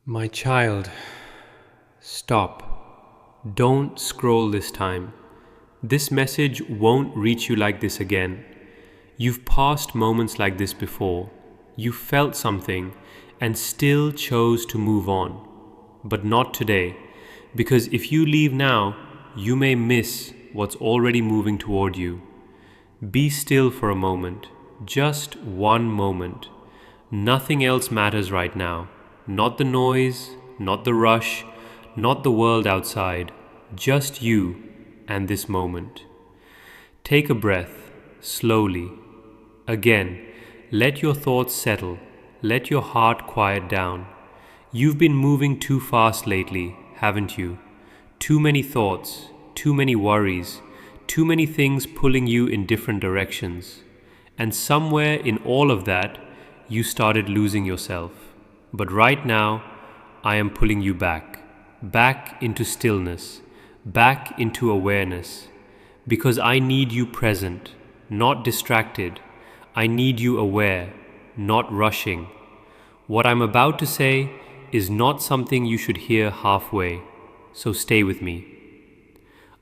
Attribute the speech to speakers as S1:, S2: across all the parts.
S1: My child, stop. Don't scroll this time. This message won't reach you like this again. You've passed moments like this before. You felt something and still chose to move on. But not today, because if you leave now, you may miss what's already moving toward you. Be still for a moment, just one moment. Nothing else matters right now. Not the noise, not the rush, not the world outside, just you and this moment. Take a breath, slowly. Again, let your thoughts settle, let your heart quiet down. You've been moving too fast lately, haven't you? Too many thoughts, too many worries, too many things pulling you in different directions. And somewhere in all of that, you started losing yourself. But right now, I am pulling you back into stillness, back into awareness, because I need you present, not distracted. I need you aware, not rushing. What I'm about to say is not something you should hear halfway, so stay with me.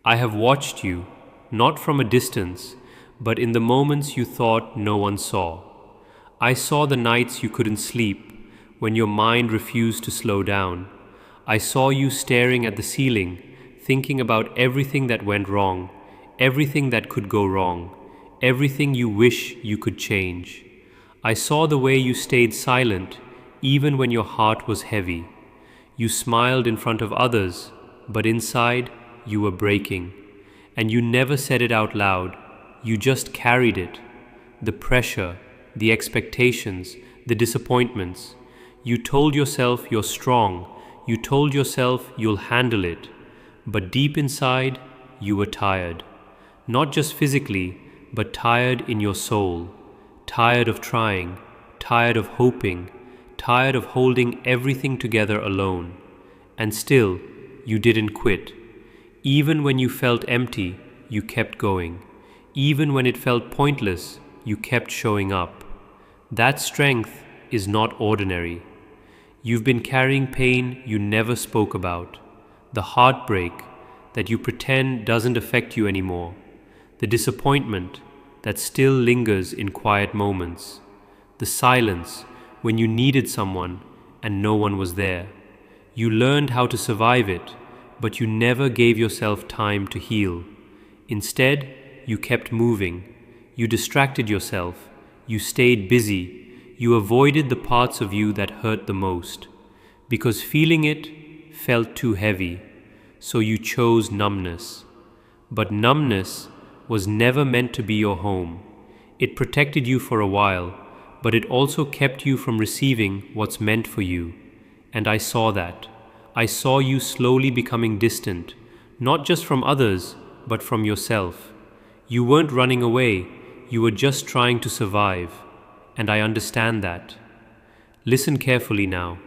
S1: I have watched you, not from a distance, but in the moments you thought no one saw. I saw the nights you couldn't sleep, when your mind refused to slow down. I saw you staring at the ceiling, thinking about everything that went wrong, everything that could go wrong, everything you wish you could change. I saw the way you stayed silent, even when your heart was heavy. You smiled in front of others, but inside you were breaking. And you never said it out loud, you just carried it. The pressure, the expectations, the disappointments. You told yourself you're strong, you told yourself you'll handle it, but deep inside, you were tired. Not just physically, but tired in your soul, tired of trying, tired of hoping, tired of holding everything together alone. And still, you didn't quit. Even when you felt empty, you kept going. Even when it felt pointless, you kept showing up. That strength is not ordinary. You've been carrying pain you never spoke about, the heartbreak that you pretend doesn't affect you anymore, the disappointment that still lingers in quiet moments, the silence when you needed someone and no one was there. You learned how to survive it, but you never gave yourself time to heal. Instead, you kept moving. You distracted yourself. You stayed busy. You avoided the parts of you that hurt the most, because feeling it felt too heavy, so you chose numbness. But numbness was never meant to be your home. It protected you for a while, but it also kept you from receiving what's meant for you. And I saw that. I saw you slowly becoming distant, not just from others, but from yourself. You weren't running away, you were just trying to survive. And I understand that. Listen carefully now.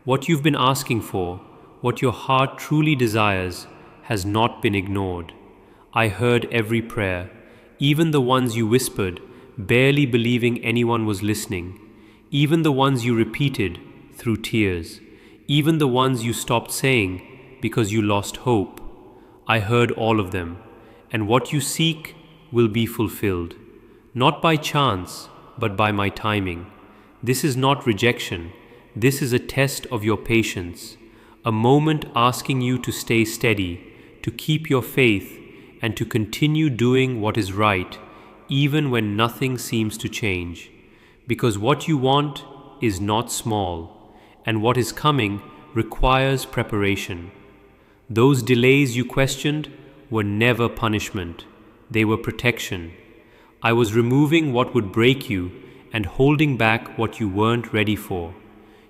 S1: What you've been asking for, what your heart truly desires, has not been ignored. I heard every prayer, even the ones you whispered, barely believing anyone was listening, even the ones you repeated through tears, even the ones you stopped saying because you lost hope. I heard all of them, and what you seek will be fulfilled, not by chance, but by my timing. This is not rejection. This is a test of your patience, a moment asking you to stay steady, to keep your faith, and to continue doing what is right, even when nothing seems to change. Because what you want is not small, and what is coming requires preparation. Those delays you questioned were never punishment. They were protection. I was removing what would break you and holding back what you weren't ready for.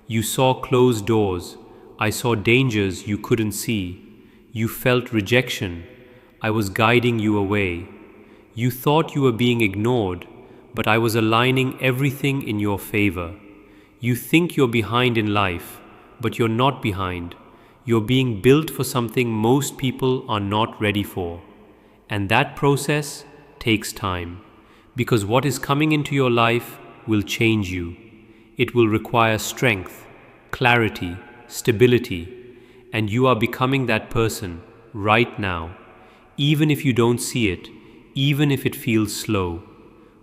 S1: You saw closed doors. I saw dangers you couldn't see. You felt rejection. I was guiding you away. You thought you were being ignored, but I was aligning everything in your favor. You think you're behind in life, but you're not behind. You're being built for something most people are not ready for. And that process takes time. Because what is coming into your life will change you. It will require strength, clarity, stability, and you are becoming that person right now, even if you don't see it, even if it feels slow.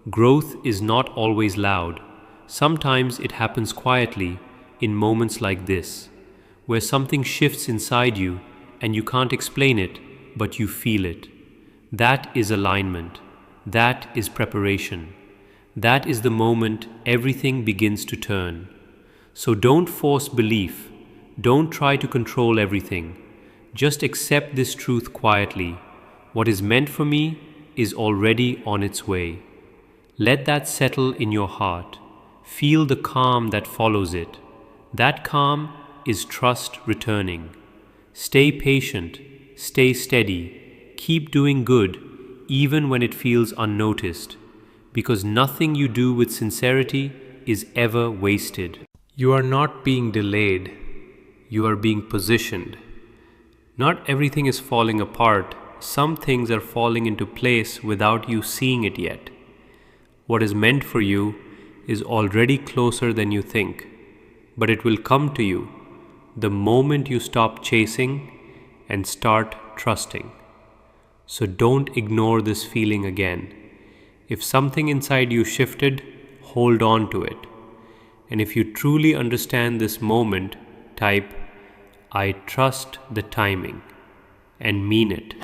S1: Growth is not always loud. Sometimes it happens quietly in moments like this, where something shifts inside you and you can't explain it, but you feel it. That is alignment. That is preparation. That is the moment everything begins to turn. So don't force belief. Don't try to control everything. Just accept this truth quietly. What is meant for me is already on its way. Let that settle in your heart. Feel the calm that follows it. That calm is trust returning. Stay patient, stay steady, keep doing good even when it feels unnoticed, because nothing you do with sincerity is ever wasted. You are not being delayed, you are being positioned. Not everything is falling apart, some things are falling into place without you seeing it yet. What is meant for you is already closer than you think, but it will come to you the moment you stop chasing and start trusting. So don't ignore this feeling again. If something inside you shifted, hold on to it. And if you truly understand this moment, type, "I trust the timing," and mean it.